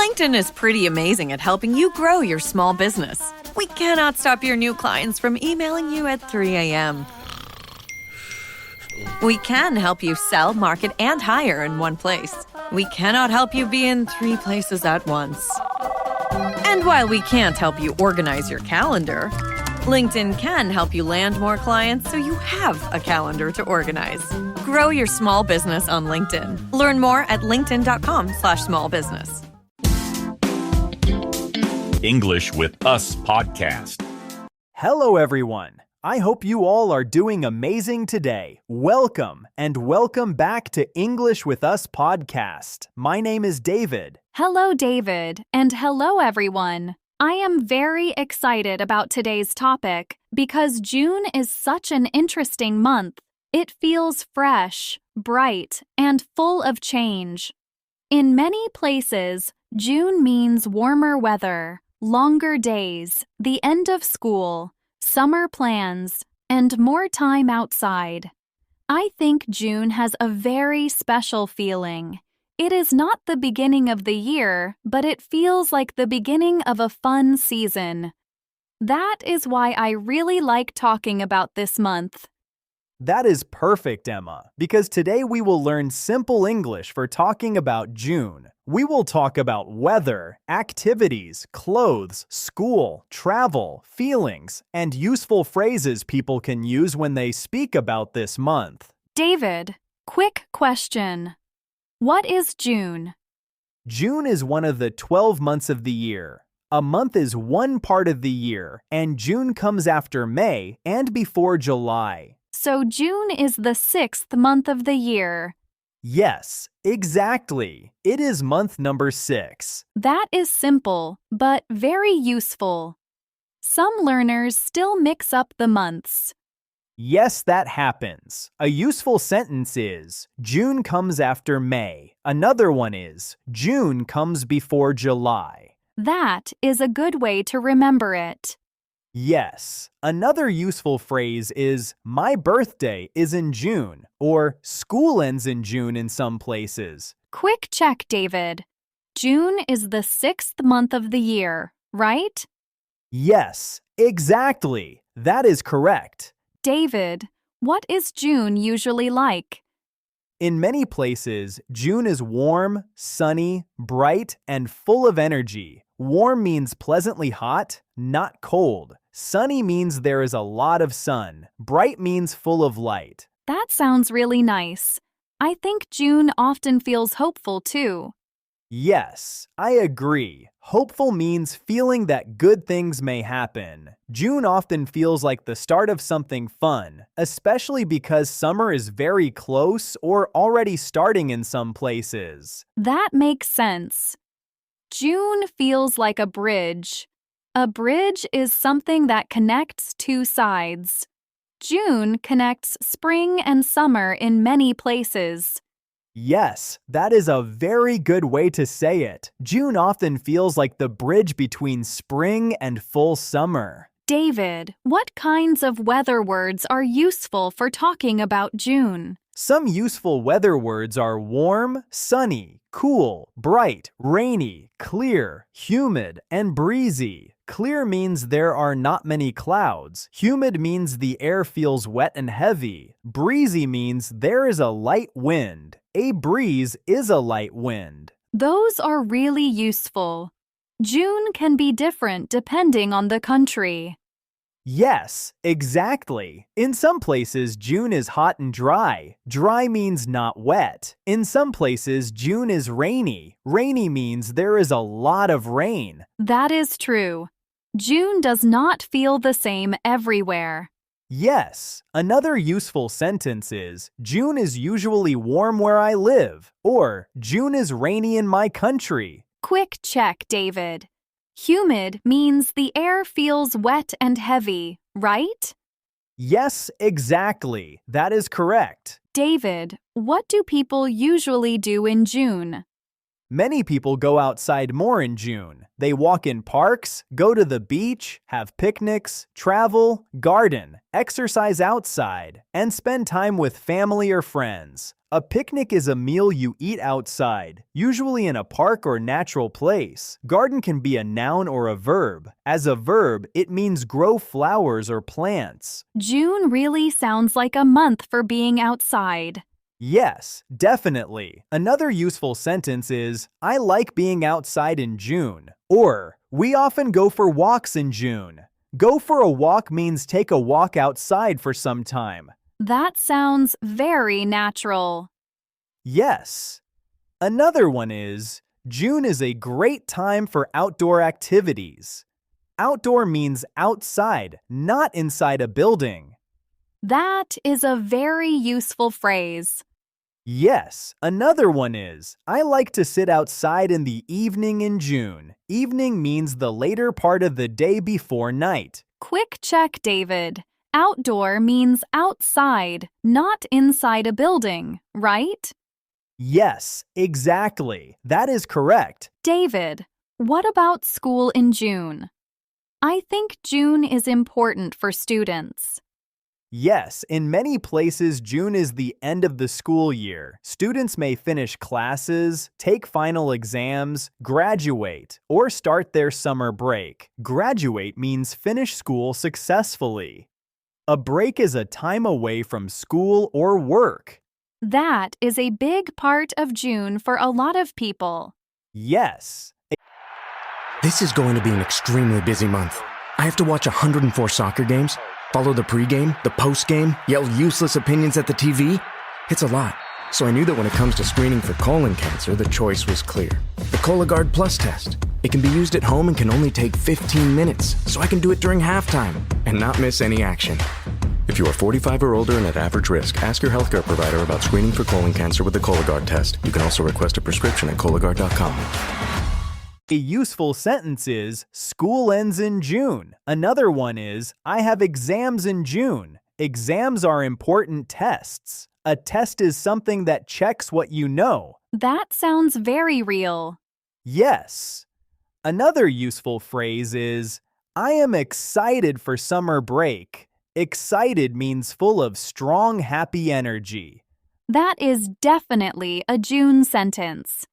LinkedIn is pretty amazing at helping you grow your small business. We cannot stop your new clients from emailing you at 3 a.m. We can help you sell, market, and hire in one place. We cannot help you be in 3 places at once. And while we can't help you organize your calendar, LinkedIn can help you land more clients so you have a calendar to organize. Grow your small business on LinkedIn. Learn more at linkedin.com/smallbusiness. English with Us podcast. Hello, everyone. I hope you all are doing amazing today. Welcome and welcome back to English with Us podcast. My name is David. Hello, David, and hello, everyone. I am very excited about today's topic because June is such an interesting month. It feels fresh, bright, and full of change. In many places, June means warmer weather, longer days, the end of school, summer plans, and more time outside. I think June has a very special feeling. It is not the beginning of the year, but it feels like the beginning of a fun season. That is why I really like talking about this month. That is perfect, Emma, because today we will learn simple English for talking about June. We will talk about weather, activities, clothes, school, travel, feelings, and useful phrases people can use when they speak about this month. David, quick question. What is June? June is one of the 12 months of the year. A month is one part of the year, and June comes after May and before July. So June is the 6th month of the year. Yes, exactly. It is month number 6. That is simple, but very useful. Some learners still mix up the months. Yes, that happens. A useful sentence is, June comes after May. Another one is, June comes before July. That is a good way to remember it. Yes. Another useful phrase is, my birthday is in June, or school ends in June in some places. Quick check, David. June is the 6th month of the year, right? Yes, exactly. That is correct. David, what is June usually like? In many places, June is warm, sunny, bright, and full of energy. Warm means pleasantly hot, not cold. Sunny means there is a lot of sun. Bright means full of light. That sounds really nice. I think June often feels hopeful too. Yes, I agree. Hopeful means feeling that good things may happen. June often feels like the start of something fun, especially because summer is very close or already starting in some places. That makes sense. June feels like a bridge. A bridge is something that connects two sides. June connects spring and summer in many places. Yes, that is a very good way to say it. June often feels like the bridge between spring and full summer. David, what kinds of weather words are useful for talking about June? Some useful weather words are warm, sunny, cool, bright, rainy, clear, humid, and breezy. Clear means there are not many clouds. Humid means the air feels wet and heavy. Breezy means there is a light wind. A breeze is a light wind. Those are really useful. June can be different depending on the country. Yes, exactly. In some places, June is hot and dry. Dry means not wet. In some places, June is rainy. Rainy means there is a lot of rain. That is true. June does not feel the same everywhere. Yes, another useful sentence is, June is usually warm where I live, or June is rainy in my country. Quick check, David. Humid means the air feels wet and heavy, right? Yes, exactly. That is correct. David, what do people usually do in June? Many people go outside more in June. They walk in parks, go to the beach, have picnics, travel, garden, exercise outside, and spend time with family or friends. A picnic is a meal you eat outside, usually in a park or natural place. Garden can be a noun or a verb. As a verb, it means grow flowers or plants. June really sounds like a month for being outside. Yes, definitely. Another useful sentence is, I like being outside in June. Or, we often go for walks in June. Go for a walk means take a walk outside for some time. That sounds very natural. Yes. Another one is, June is a great time for outdoor activities. Outdoor means outside, not inside a building. That is a very useful phrase. Yes, another one is, I like to sit outside in the evening in June. Evening means the later part of the day before night. Quick check, David. Outdoor means outside, not inside a building, right? Yes, exactly. That is correct. David, what about school in June? I think June is important for students. Yes, in many places, June is the end of the school year. Students may finish classes, take final exams, graduate, or start their summer break. Graduate means finish school successfully. A break is a time away from school or work. That is a big part of June for a lot of people. Yes. This is going to be an extremely busy month. I have to watch 104 soccer games, follow the pregame, the postgame, yell useless opinions at the TV. It's a lot. So I knew that when it comes to screening for colon cancer, the choice was clear. The Cologuard Plus test. It can be used at home and can only take 15 minutes, so I can do it during halftime and not miss any action. If you are 45 or older and at average risk, ask your healthcare provider about screening for colon cancer with the Cologuard test. You can also request a prescription at Cologuard.com. A useful sentence is, school ends in June. Another one is, I have exams in June. Exams are important tests. A test is something that checks what you know. That sounds very real. Yes. Another useful phrase is, I am excited for summer break. Excited means full of strong, happy energy. That is definitely a June sentence.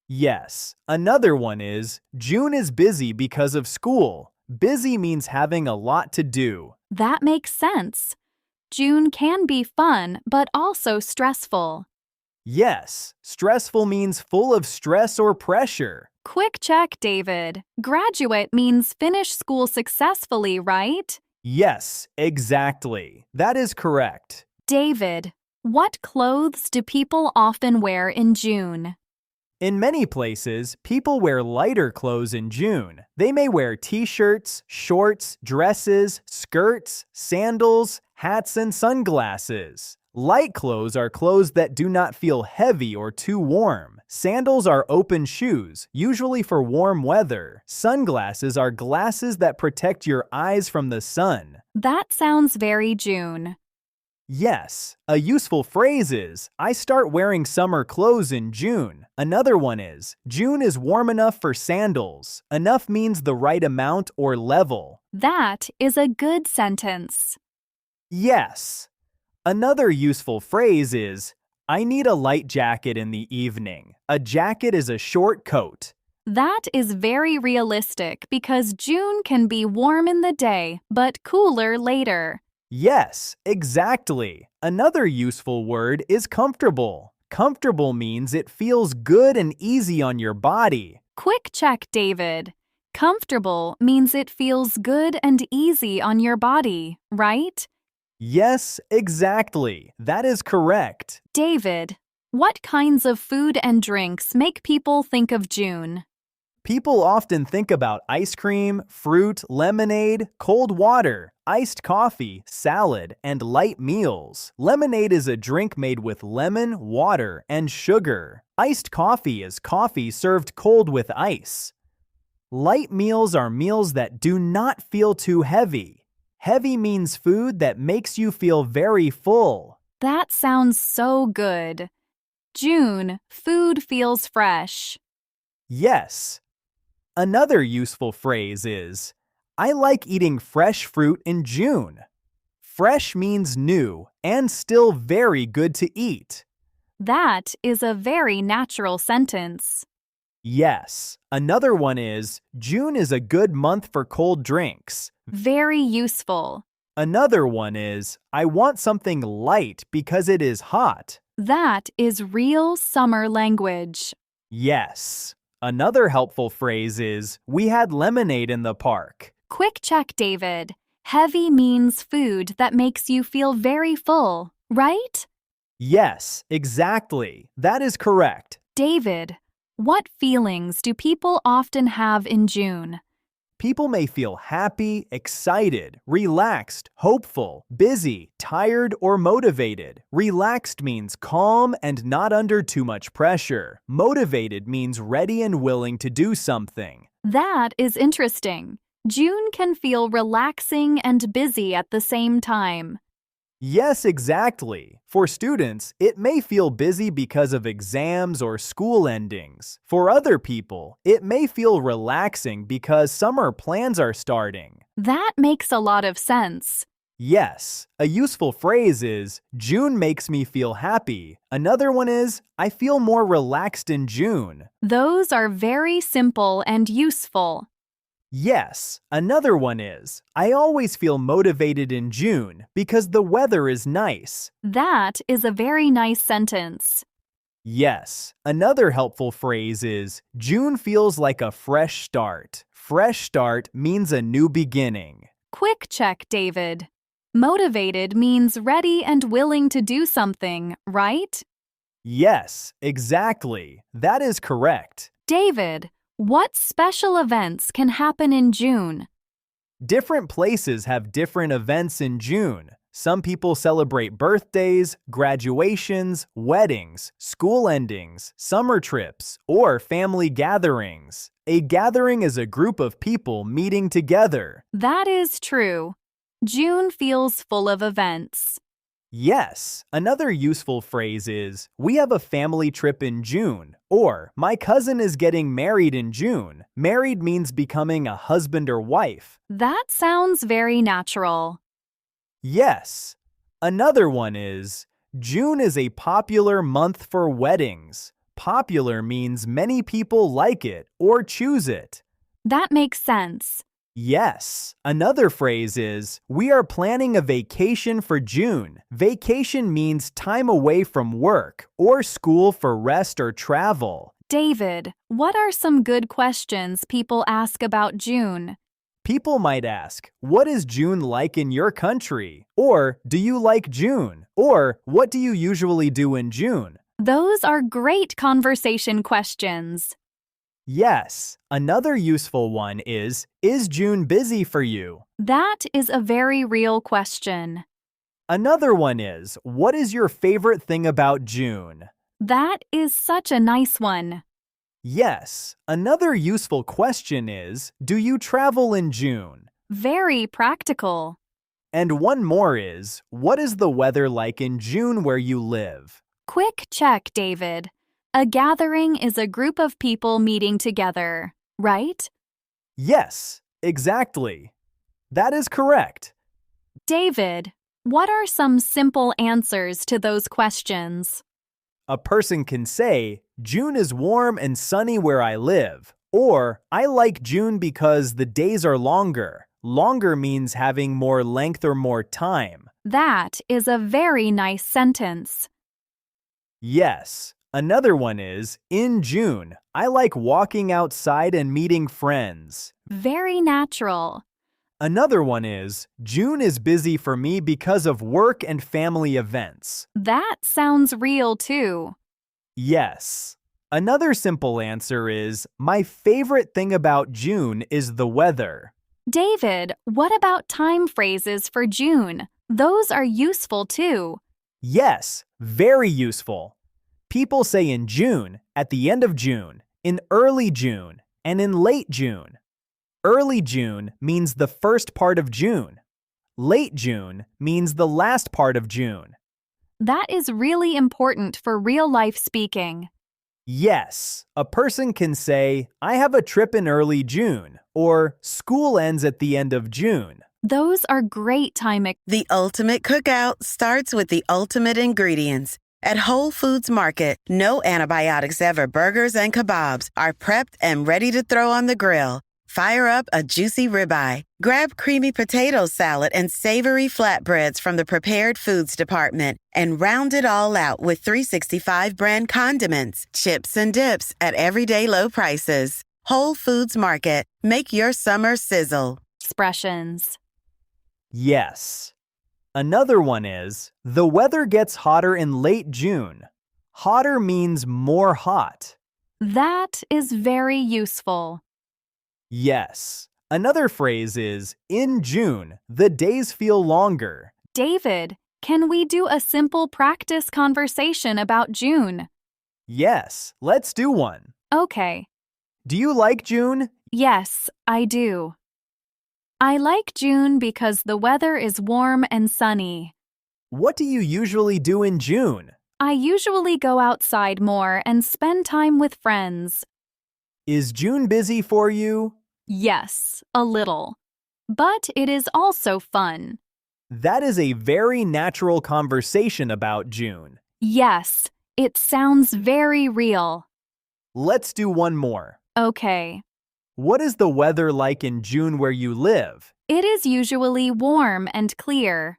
Yes. Another one is, June is busy because of school. Busy means having a lot to do. That makes sense. June can be fun, but also stressful. Yes. Stressful means full of stress or pressure. Quick check, David. Graduate means finish school successfully, right? Yes, exactly. That is correct. David, what clothes do people often wear in June? In many places, people wear lighter clothes in June. They may wear t-shirts, shorts, dresses, skirts, sandals, hats, and sunglasses. Light clothes are clothes that do not feel heavy or too warm. Sandals are open shoes, usually for warm weather. Sunglasses are glasses that protect your eyes from the sun. That sounds very June. Yes, a useful phrase is, I start wearing summer clothes in June. Another one is, June is warm enough for sandals. Enough means the right amount or level. That is a good sentence. Yes. Another useful phrase is, I need a light jacket in the evening. A jacket is a short coat. That is very realistic because June can be warm in the day, but cooler later. Yes, exactly. Another useful word is comfortable. Comfortable means it feels good and easy on your body. Quick check, David. Comfortable means it feels good and easy on your body, right? Yes, exactly. That is correct. David, what kinds of food and drinks make people think of June? People often think about ice cream, fruit, lemonade, cold water, iced coffee, salad, and light meals. Lemonade is a drink made with lemon, water, and sugar. Iced coffee is coffee served cold with ice. Light meals are meals that do not feel too heavy. Heavy means food that makes you feel very full. That sounds so good. June, food feels fresh. Yes. Another useful phrase is, I like eating fresh fruit in June. Fresh means new and still very good to eat. That is a very natural sentence. Yes. Another one is, June is a good month for cold drinks. Very useful. Another one is, I want something light because it is hot. That is real summer language. Yes. Another helpful phrase is, we had lemonade in the park. Quick check, David. Heavy means food that makes you feel very full, right? Yes, exactly. That is correct. David, what feelings do people often have in June? People may feel happy, excited, relaxed, hopeful, busy, tired, or motivated. Relaxed means calm and not under too much pressure. Motivated means ready and willing to do something. That is interesting. June can feel relaxing and busy at the same time. Yes, exactly. For students, it may feel busy because of exams or school endings. For other people, it may feel relaxing because summer plans are starting. That makes a lot of sense. Yes, a useful phrase is, June makes me feel happy. Another one is, I feel more relaxed in June. Those are very simple and useful. Yes, another one is, I always feel motivated in June because the weather is nice. That is a very nice sentence. Yes, another helpful phrase is, June feels like a fresh start. Fresh start means a new beginning. Quick check, David. Motivated means ready and willing to do something, right? Yes, exactly. That is correct. David, what special events can happen in June? Different places have different events in June. Some people celebrate birthdays, graduations, weddings, school endings, summer trips, or family gatherings. A gathering is a group of people meeting together. That is true. June feels full of events. Yes, another useful phrase is, we have a family trip in June, or my cousin is getting married in June. Married means becoming a husband or wife. That sounds very natural. Yes. Another one is, June is a popular month for weddings. Popular means many people like it or choose it. That makes sense. Yes. Another phrase is, we are planning a vacation for June. Vacation means time away from work or school for rest or travel. David, what are some good questions people ask about June? People might ask, what is June like in your country? Or, do you like June? Or, what do you usually do in June? Those are great conversation questions. Yes. Another useful one is June busy for you? That is a very real question. Another one is, what is your favorite thing about June? That is such a nice one. Yes. Another useful question is, do you travel in June? Very practical. And one more is, what is the weather like in June where you live? Quick check, David. A gathering is a group of people meeting together, right? Yes, exactly. That is correct. David, what are some simple answers to those questions? A person can say, June is warm and sunny where I live. Or, I like June because the days are longer. Longer means having more length or more time. That is a very nice sentence. Yes. Another one is, in June, I like walking outside and meeting friends. Very natural. Another one is, June is busy for me because of work and family events. That sounds real too. Yes. Another simple answer is, my favorite thing about June is the weather. David, what about time phrases for June? Those are useful too. Yes, very useful. People say in June, at the end of June, in early June, and in late June. Early June means the first part of June. Late June means the last part of June. That is really important for real-life speaking. Yes, a person can say, I have a trip in early June, or school ends at the end of June. Those are great time. The ultimate cookout starts with the ultimate ingredients. At Whole Foods Market, no antibiotics ever burgers and kebabs are prepped and ready to throw on the grill. Fire up a juicy ribeye. Grab creamy potato salad and savory flatbreads from the prepared foods department and round it all out with 365 brand condiments, chips, and dips at everyday low prices. Whole Foods Market. Make your summer sizzle. Expressions. Yes. Another one is, the weather gets hotter in late June. Hotter means more hot. That is very useful. Yes. Another phrase is, in June, the days feel longer. David, can we do a simple practice conversation about June? Yes, let's do one. Okay. Do you like June? Yes, I do. I like June because the weather is warm and sunny. What do you usually do in June? I usually go outside more and spend time with friends. Is June busy for you? Yes, a little. But it is also fun. That is a very natural conversation about June. Yes, it sounds very real. Let's do one more. Okay. What is the weather like in June where you live? It is usually warm and clear.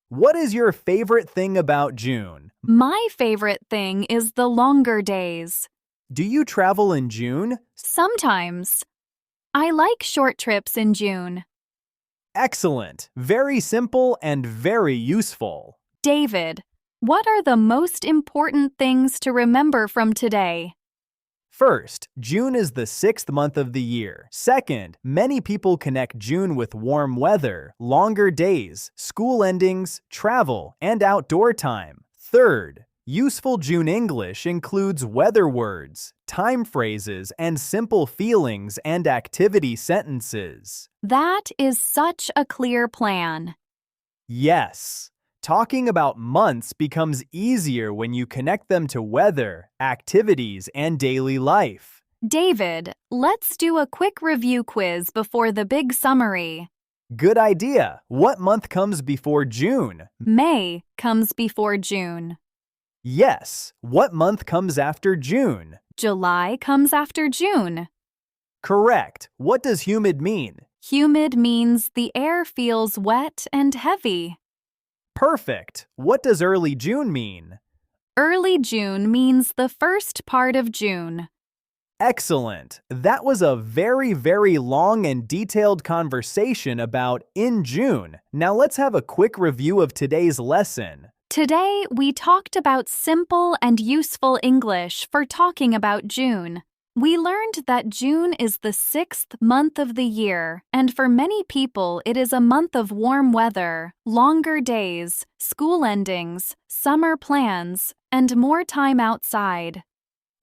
What is your favorite thing about June? My favorite thing is the longer days. Do you travel in June? Sometimes. I like short trips in June. Excellent. Very simple and very useful. David, what are the most important things to remember from today? First, June is the 6th month of the year. Second, many people connect June with warm weather, longer days, school endings, travel, and outdoor time. Third, useful June English includes weather words, time phrases, and simple feelings and activity sentences. That is such a clear plan. Yes. Talking about months becomes easier when you connect them to weather, activities, and daily life. David, let's do a quick review quiz before the big summary. Good idea. What month comes before June? May comes before June. Yes. What month comes after June? July comes after June. Correct. What does humid mean? Humid means the air feels wet and heavy. Perfect. What does early June mean? Early June means the first part of June. Excellent. That was a very, very long and detailed conversation about in June. Now let's have a quick review of today's lesson. Today, we talked about simple and useful English for talking about June. We learned that June is the 6th month of the year, and for many people it is a month of warm weather, longer days, school endings, summer plans, and more time outside.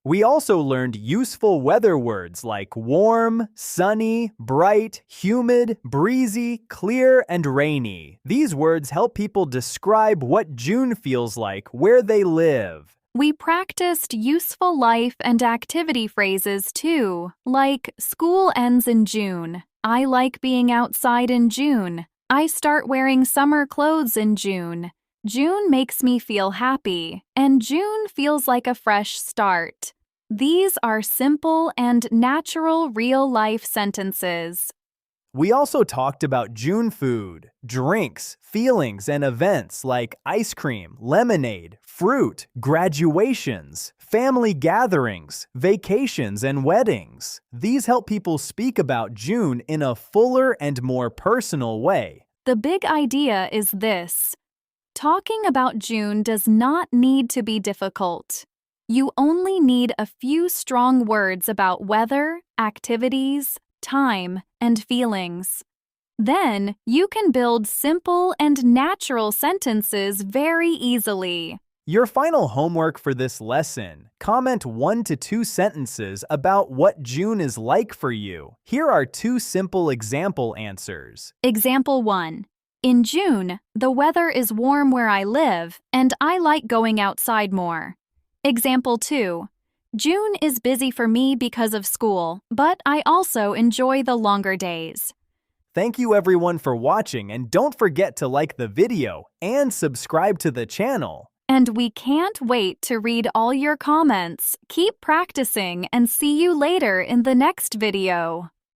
We also learned useful weather words like warm, sunny, bright, humid, breezy, clear, and rainy. These words help people describe what June feels like where they live. We practiced useful life and activity phrases too, like school ends in June. I like being outside in June. I start wearing summer clothes in June. June makes me feel happy, and June feels like a fresh start. These are simple and natural real-life sentences. We also talked about June food, drinks, feelings, and events like ice cream, lemonade, fruit, graduations, family gatherings, vacations, and weddings. These help people speak about June in a fuller and more personal way. The big idea is this: talking about June does not need to be difficult. You only need a few strong words about weather, activities, time, and feelings. Then you can build simple and natural sentences very easily. Your final homework for this lesson: comment 1 to 2 sentences about what June is like for you. Here are 2 simple example answers. Example 1. In June, the weather is warm where I live, and I like going outside more. Example 2. June is busy for me because of school, but I also enjoy the longer days. Thank you everyone for watching, and don't forget to like the video and subscribe to the channel. And we can't wait to read all your comments. Keep practicing and see you later in the next video.